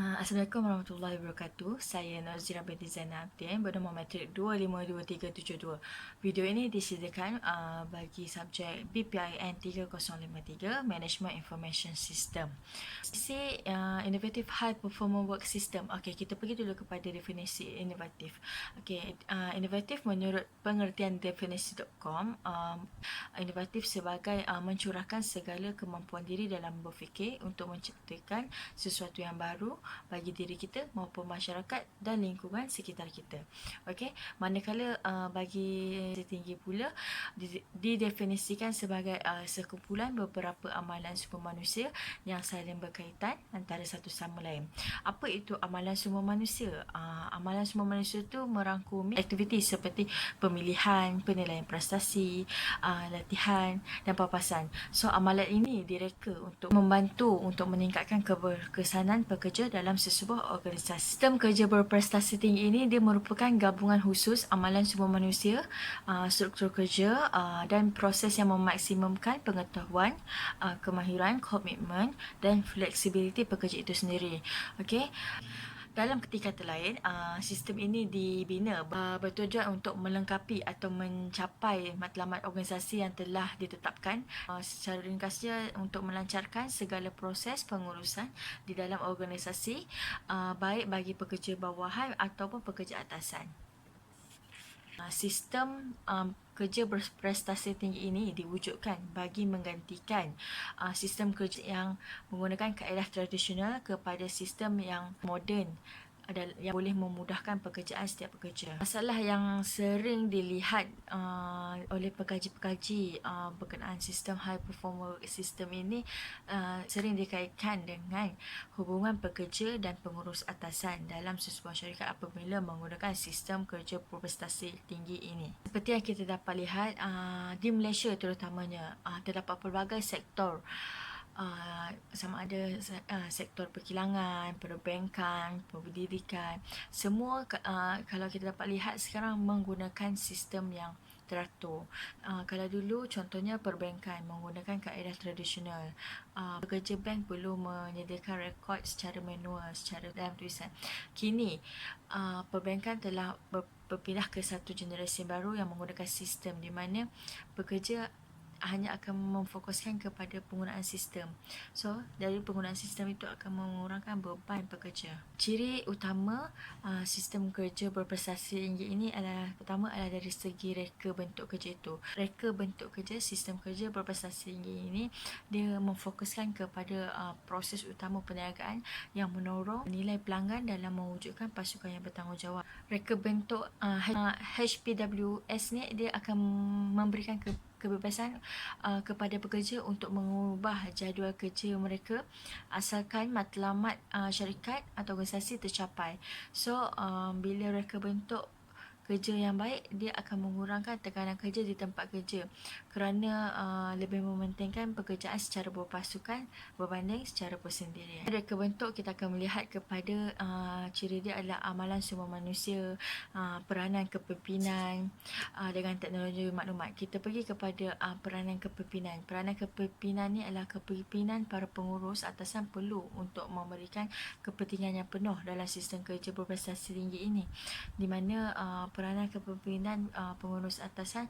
Assalamualaikum warahmatullahi wabarakatuh. Saya Nazira binti Zainal Abdin bernombor matrik 252372. Video ini disediakan bagi subjek BPIN 3053 Management Information System. Sisi Innovative High Performance Work System. Okey, kita pergi dulu kepada definisi inovatif. Okey, inovatif menurut pengertian definisi.com, inovatif sebagai mencurahkan segala kemampuan diri dalam berfikir untuk menciptakan sesuatu yang baru bagi diri kita maupun masyarakat dan lingkungan sekitar kita. Okey, manakala bagi setinggi pula didefinisikan sebagai sekumpulan beberapa amalan sumber manusia yang saling berkaitan antara satu sama lain. Apa itu amalan sumber manusia? Amalan sumber manusia itu merangkumi aktiviti seperti pemilihan, penilaian prestasi, latihan dan papasan. So, amalan ini direka untuk membantu untuk meningkatkan keberkesanan pekerja dalam sesebuah organisasi. Sistem kerja berprestasi tinggi ini dia merupakan gabungan khusus amalan sumber manusia, struktur kerja dan proses yang memaksimumkan pengetahuan, kemahiran, komitmen dan fleksibiliti pekerja itu sendiri. Okey. Dalam ketika lain, sistem ini dibina bertujuan untuk melengkapi atau mencapai matlamat organisasi yang telah ditetapkan. Secara ringkasnya, untuk melancarkan segala proses pengurusan di dalam organisasi, baik bagi pekerja bawahan ataupun pekerja atasan. Sistem kerja berprestasi tinggi ini diwujudkan bagi menggantikan sistem kerja yang menggunakan kaedah tradisional kepada sistem yang moden yang boleh memudahkan pekerjaan setiap pekerja. Masalah yang sering dilihat oleh pekaji-pekaji berkenaan sistem high performance system ini sering dikaitkan dengan hubungan pekerja dan pengurus atasan dalam sesebuah syarikat apabila menggunakan sistem kerja berprestasi tinggi ini. Seperti yang kita dapat lihat di Malaysia terutamanya, terdapat pelbagai sektor, sama ada sektor perkilangan, perbankan, pendidikan, semua kalau kita dapat lihat sekarang menggunakan sistem yang teratur. Kalau dulu contohnya perbankan menggunakan kaedah tradisional, pekerja bank perlu menyediakan rekod secara manual, secara dalam tulisan. Kini perbankan telah berpindah ke satu generasi baru yang menggunakan sistem di mana pekerja hanya akan memfokuskan kepada penggunaan sistem. So, dari penggunaan sistem itu akan mengurangkan beban pekerja. Ciri utama sistem kerja berprestasi tinggi ini pertama adalah dari segi reka bentuk kerja itu. Reka bentuk kerja sistem kerja berprestasi tinggi ini dia memfokuskan kepada proses utama perniagaan yang menorong nilai pelanggan dalam mewujudkan pasukan yang bertanggungjawab. Reka bentuk HPWS ni dia akan memberikan kebebasan kepada pekerja untuk mengubah jadual kerja mereka asalkan matlamat syarikat atau organisasi tercapai. So, bila mereka bentuk kerja yang baik, dia akan mengurangkan tekanan kerja di tempat kerja kerana lebih mementingkan pekerjaan secara berpasukan berbanding secara persendirian. Reka bentuk kita akan melihat kepada ciri dia adalah amalan sumber manusia, peranan kepimpinan dengan teknologi maklumat. Kita pergi kepada peranan kepimpinan. Peranan kepimpinan ni adalah kepimpinan para pengurus atasan perlu untuk memberikan kepentingan yang penuh dalam sistem kerja berprestasi tinggi ini, di mana peranan kepimpinan pengurus atasan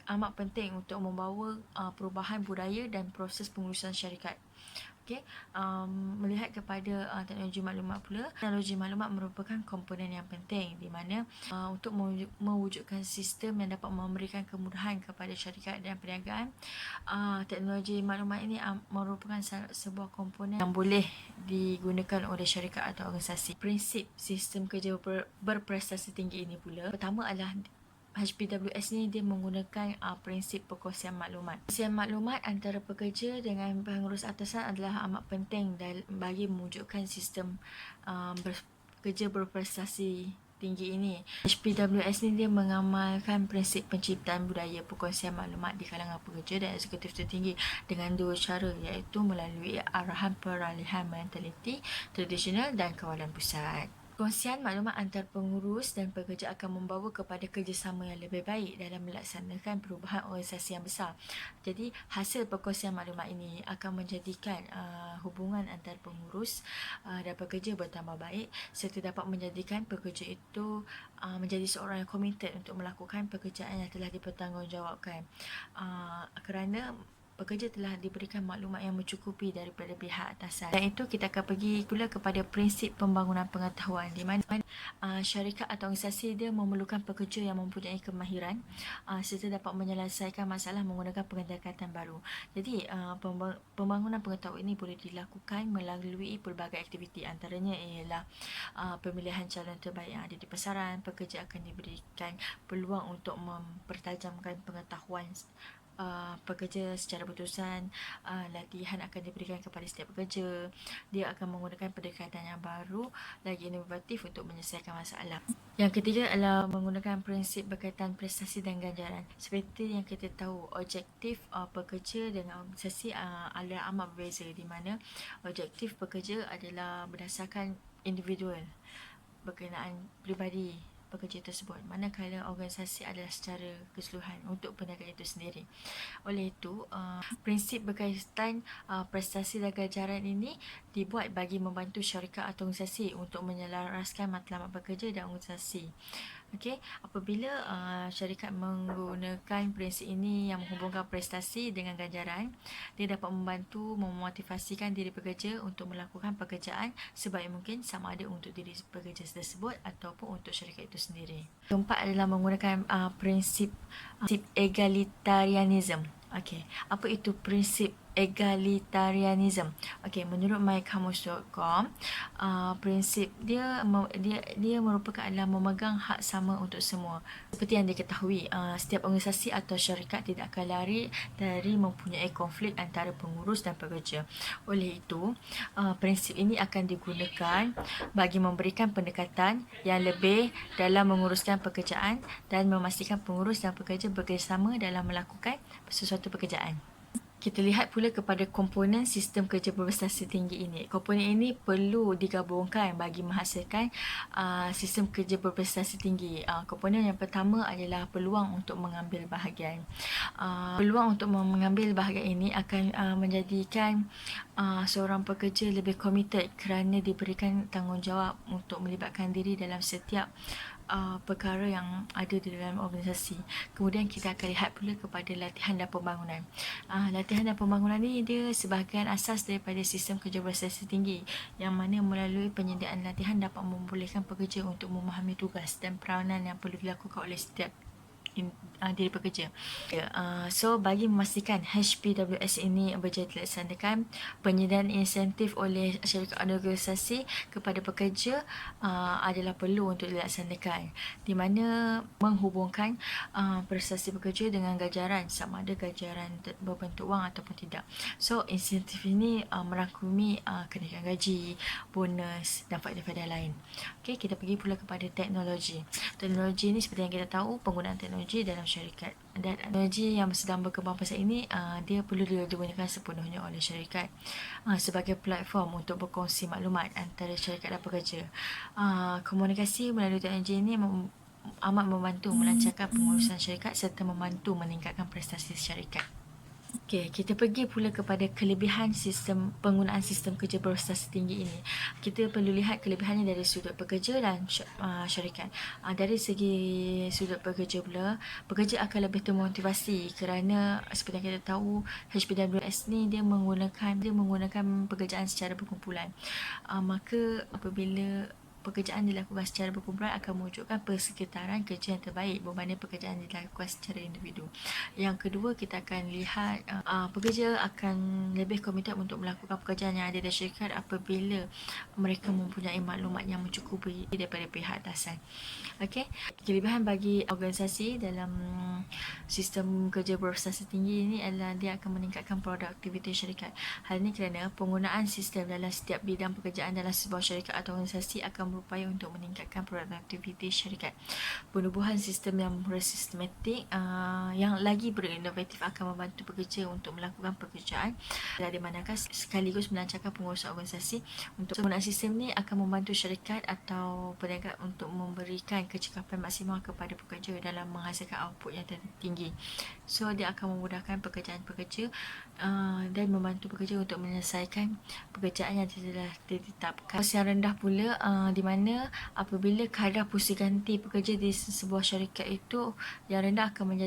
amat penting untuk membawa perubahan budaya dan proses pengurusan syarikat. Okey, melihat kepada teknologi maklumat pula, teknologi maklumat merupakan komponen yang penting di mana untuk mewujudkan sistem yang dapat memberikan kemudahan kepada syarikat dan perniagaan, teknologi maklumat ini merupakan sebuah komponen yang boleh digunakan oleh syarikat atau organisasi. Prinsip sistem kerja berprestasi tinggi ini pula, pertama adalah HPWS ni dia menggunakan prinsip perkongsian maklumat. Perkongsian maklumat antara pekerja dengan pengurus atasan adalah amat penting bagi mewujudkan sistem kerja berprestasi tinggi ini. HPWS ni dia mengamalkan prinsip penciptaan budaya perkongsian maklumat di kalangan pekerja dan eksekutif tertinggi dengan dua cara, iaitu melalui arahan peralihan mentaliti tradisional dan kawalan pusat. Kongsian maklumat antar pengurus dan pekerja akan membawa kepada kerjasama yang lebih baik dalam melaksanakan perubahan organisasi yang besar. Jadi, hasil perkongsian maklumat ini akan menjadikan hubungan antar pengurus dan pekerja bertambah baik serta dapat menjadikan pekerja itu menjadi seorang yang komited untuk melakukan pekerjaan yang telah dipertanggungjawabkan. Kerana pekerja telah diberikan maklumat yang mencukupi daripada pihak atasan. Dan itu kita akan pergi pula kepada prinsip pembangunan pengetahuan di mana syarikat atau organisasi dia memerlukan pekerja yang mempunyai kemahiran serta dapat menyelesaikan masalah menggunakan pendekatan baru. Jadi pembangunan pengetahuan ini boleh dilakukan melalui pelbagai aktiviti, antaranya ialah pemilihan calon terbaik yang ada di pasaran. Pekerja akan diberikan peluang untuk mempertajamkan pengetahuan pekerja secara berterusan. Latihan akan diberikan kepada setiap pekerja. Dia akan menggunakan pendekatan yang baru lagi inovatif untuk menyelesaikan masalah. Yang ketiga adalah menggunakan prinsip berkaitan prestasi dan ganjaran. Seperti yang kita tahu, objektif pekerja dengan organisasi adalah amat berbeza, di mana objektif pekerja adalah berdasarkan individual berkenaan peribadi pekerja tersebut, manakala organisasi adalah secara keseluruhan untuk perniagaan itu sendiri. Oleh itu, prinsip berkaitan prestasi dan ganjaran ini dibuat bagi membantu syarikat atau organisasi untuk menyelaraskan matlamat pekerja dan organisasi. Okey, apabila syarikat menggunakan prinsip ini yang menghubungkan prestasi dengan ganjaran, dia dapat membantu memotivasikan diri pekerja untuk melakukan pekerjaan sebaik mungkin, sama ada untuk diri pekerja tersebut ataupun untuk syarikat itu sendiri. Keempat adalah menggunakan prinsip egalitarianism. Okey, apa itu prinsip egalitarianism? Okey, menurut mykamus.com, prinsip dia merupakan adalah memegang hak sama untuk semua. Seperti yang diketahui, setiap organisasi atau syarikat tidak akan lari dari mempunyai konflik antara pengurus dan pekerja. Oleh itu, prinsip ini akan digunakan bagi memberikan pendekatan yang lebih dalam menguruskan pekerjaan dan memastikan pengurus dan pekerja bekerjasama dalam melakukan sesuatu pekerjaan. Kita lihat pula kepada komponen sistem kerja berprestasi tinggi ini. Komponen ini perlu digabungkan bagi menghasilkan sistem kerja berprestasi tinggi. Komponen yang pertama adalah peluang untuk mengambil bahagian. Peluang untuk mengambil bahagian ini akan menjadikan seorang pekerja lebih komited kerana diberikan tanggungjawab untuk melibatkan diri dalam setiap perkara yang ada di dalam organisasi. Kemudian kita akan lihat pula kepada latihan dan pembangunan. Latihan dan pembangunan ini dia sebahagian asas daripada sistem kerja berprestasi tinggi, yang mana melalui penyediaan latihan dapat membolehkan pekerja untuk memahami tugas dan peranan yang perlu dilakukan oleh setiap diri pekerja. So, bagi memastikan HPWS ini berjaya dilaksanakan, penyediaan insentif oleh syarikat organisasi kepada pekerja adalah perlu untuk dilaksanakan, di mana menghubungkan prestasi pekerja dengan ganjaran, sama ada ganjaran berbentuk wang ataupun tidak. So, insentif ini merangkumi kenaikan gaji, bonus dan faedah-faedah lain. Okey, kita pergi pula kepada teknologi. Teknologi ini seperti yang kita tahu, penggunaan teknologi dalam syarikat, dan teknologi yang sedang berkembang pasal ini dia perlu digunakan sepenuhnya oleh syarikat sebagai platform untuk berkongsi maklumat antara syarikat dan pekerja. Komunikasi melalui teknologi ini amat membantu melancarkan pengurusan syarikat serta membantu meningkatkan prestasi syarikat. Okey, kita pergi pula kepada kelebihan penggunaan sistem kerja berprestasi tinggi ini. Kita perlu lihat kelebihannya dari sudut pekerja dan syarikat. Dari segi sudut pekerja pula, pekerja akan lebih termotivasi kerana seperti yang kita tahu, HPWS ni dia menggunakan pekerjaan secara berkumpulan. Maka apabila pekerjaan dilakukan secara berkumpulan akan mewujudkan persekitaran kerja yang terbaik berbanding pekerjaan dilakukan secara individu. Yang kedua, kita akan lihat pekerja akan lebih komited untuk melakukan pekerjaan yang ada di syarikat apabila mereka mempunyai maklumat yang mencukupi daripada pihak atasan. Okey, kelebihan bagi organisasi dalam sistem kerja berprestasi tinggi ini adalah dia akan meningkatkan produktiviti syarikat. Hal ini kerana penggunaan sistem dalam setiap bidang pekerjaan dalam sebuah syarikat atau organisasi akan berupaya untuk meningkatkan produktiviti syarikat. Penubuhan sistem yang sistematik yang lagi berinovatif akan membantu pekerja untuk melakukan pekerjaan dari manakah sekaligus melancarkan pengurusan organisasi. Untuk penggunaan sistem ni akan membantu syarikat atau peniaga untuk memberikan kecekapan maksimal kepada pekerja dalam menghasilkan output yang tinggi. So dia akan memudahkan pekerjaan pekerja dan membantu pekerja untuk menyelesaikan pekerjaan yang telah ditetapkan. Kos yang rendah pula di mana apabila kadar pusingganti pekerja di sebuah syarikat itu yang rendah akan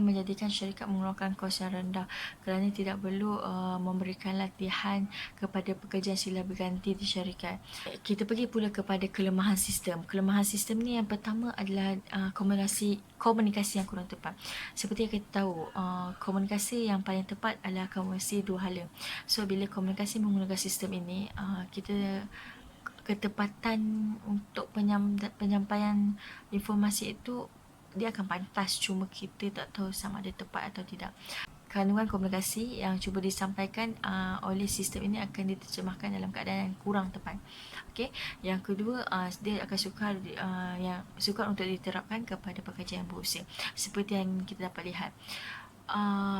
menjadikan syarikat mengeluarkan kos yang rendah kerana tidak perlu memberikan latihan kepada pekerja silih berganti di syarikat. Kita pergi pula kepada kelemahan sistem. Kelemahan sistem ni yang pertama adalah komunikasi yang kurang tepat. Seperti yang kita tahu, komunikasi yang paling tepat adalah komunikasi dua hala. So bila komunikasi menggunakan sistem ini, kita ketepatan untuk penyampaian informasi itu dia akan pantas, cuma kita tak tahu sama ada tepat atau tidak. Kandungan komunikasi yang cuba disampaikan oleh sistem ini akan diterjemahkan dalam keadaan yang kurang tepat. Okey, yang kedua, dia akan sukar untuk diterapkan kepada pekerja yang berusia. Seperti yang kita dapat lihat,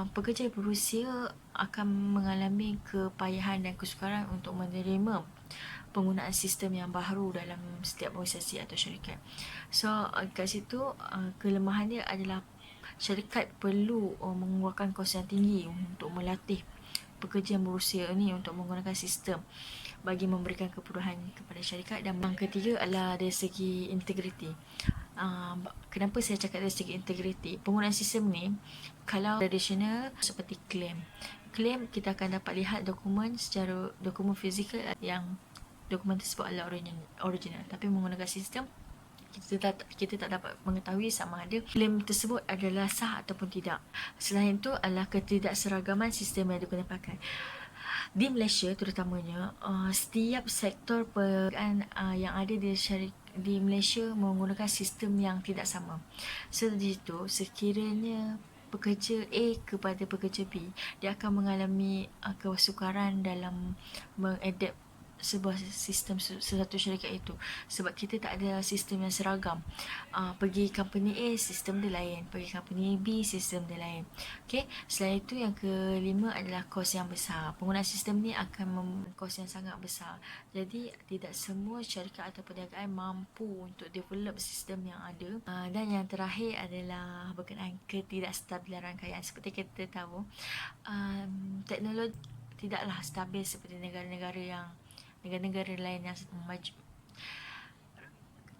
pekerja berusia akan mengalami kepayahan dan kesukaran untuk menerima penggunaan sistem yang baru dalam setiap organisasi atau syarikat. So kat situ kelemahan dia adalah syarikat perlu mengeluarkan kos yang tinggi untuk melatih pekerja yang berusia ini untuk menggunakan sistem bagi memberikan kemudahan kepada syarikat. Dan yang ketiga adalah dari segi integriti. Kenapa saya cakap dari segi integriti? Penggunaan sistem ni kalau tradisional seperti claim kita akan dapat lihat dokumen fizikal yang dokumen tersebut adalah original. Tapi menggunakan sistem, kita tak dapat mengetahui sama ada klaim tersebut adalah sah ataupun tidak. Selain itu adalah ketidakseragaman sistem yang digunakan. Di Malaysia terutamanya, setiap sektor perniagaan yang ada di Malaysia menggunakan sistem yang tidak sama. So di situ sekiranya pekerja A kepada pekerja B, dia akan mengalami kesukaran dalam mengadapt sebuah sistem sesuatu syarikat itu sebab kita tak ada sistem yang seragam. Pergi company A sistem dia lain, pergi company B sistem dia lain. Okey, selain itu yang kelima adalah kos yang besar. Penggunaan sistem ni akan kos yang sangat besar. Jadi tidak semua syarikat atau perniagaan mampu untuk develop sistem yang ada. Dan yang terakhir adalah berkenaan ketidakstabilan rangkaian. Seperti kita tahu, teknologi tidaklah stabil seperti negara-negara lain yang maju.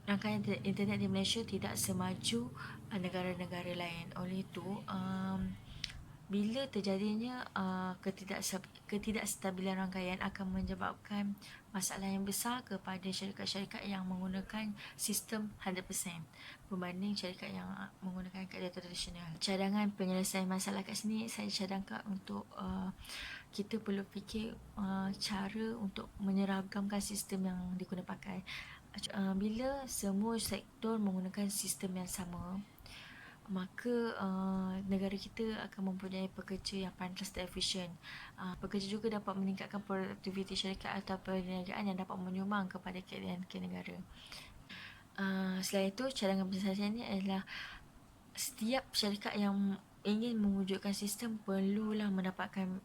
Rangkaian internet di Malaysia tidak semaju negara-negara lain. Oleh itu, bila terjadinya ketidakstabilan rangkaian akan menyebabkan masalah yang besar kepada syarikat-syarikat yang menggunakan sistem 100% berbanding syarikat yang menggunakan kaedah tradisional. Cadangan penyelesaian masalah kat sini saya cadangkan untuk kita perlu fikir cara untuk menyeragamkan sistem yang digunakan pakai. Bila semua sektor menggunakan sistem yang sama, maka negara kita akan mempunyai pekerja yang pantas dan efisien. Pekerja juga dapat meningkatkan produktiviti syarikat atau perniagaan yang dapat menyumbang kepada KDNK negara. Selain itu, cadangan penyelesaian ini adalah setiap syarikat yang ingin mewujudkan sistem perlulah mendapatkan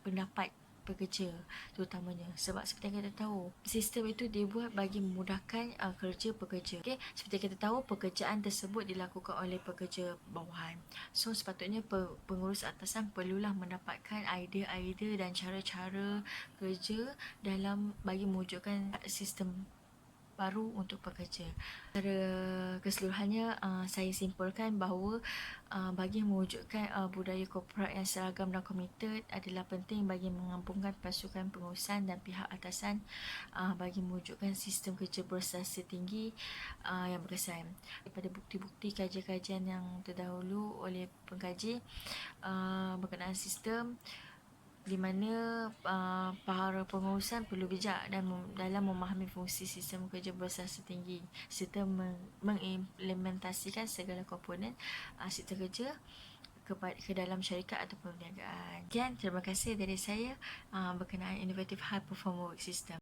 pendapat pekerja terutamanya, sebab seperti yang kita tahu sistem itu dibuat bagi memudahkan kerja pekerja. Okay? Seperti kita tahu pekerjaan tersebut dilakukan oleh pekerja bawahan, so sepatutnya pengurus atasan perlulah mendapatkan idea-idea dan cara-cara kerja dalam bagi mewujudkan sistem baru untuk pekerja. Secara keseluruhannya, saya simpulkan bahawa bagi mewujudkan budaya korporat yang seragam dan komited adalah penting bagi menggabungkan pasukan pengurusan dan pihak atasan bagi mewujudkan sistem kerja berprestasi tinggi yang berkesan. Daripada bukti-bukti kajian-kajian yang terdahulu oleh pengkaji berkenaan sistem, di mana para pengurusan perlu bijak dalam memahami fungsi sistem kerja berprestasi tinggi serta mengimplementasikan segala komponen sistem kerja ke dalam syarikat atau perniagaan. Sekian, terima kasih dari saya berkenaan Innovative High Performance Work System.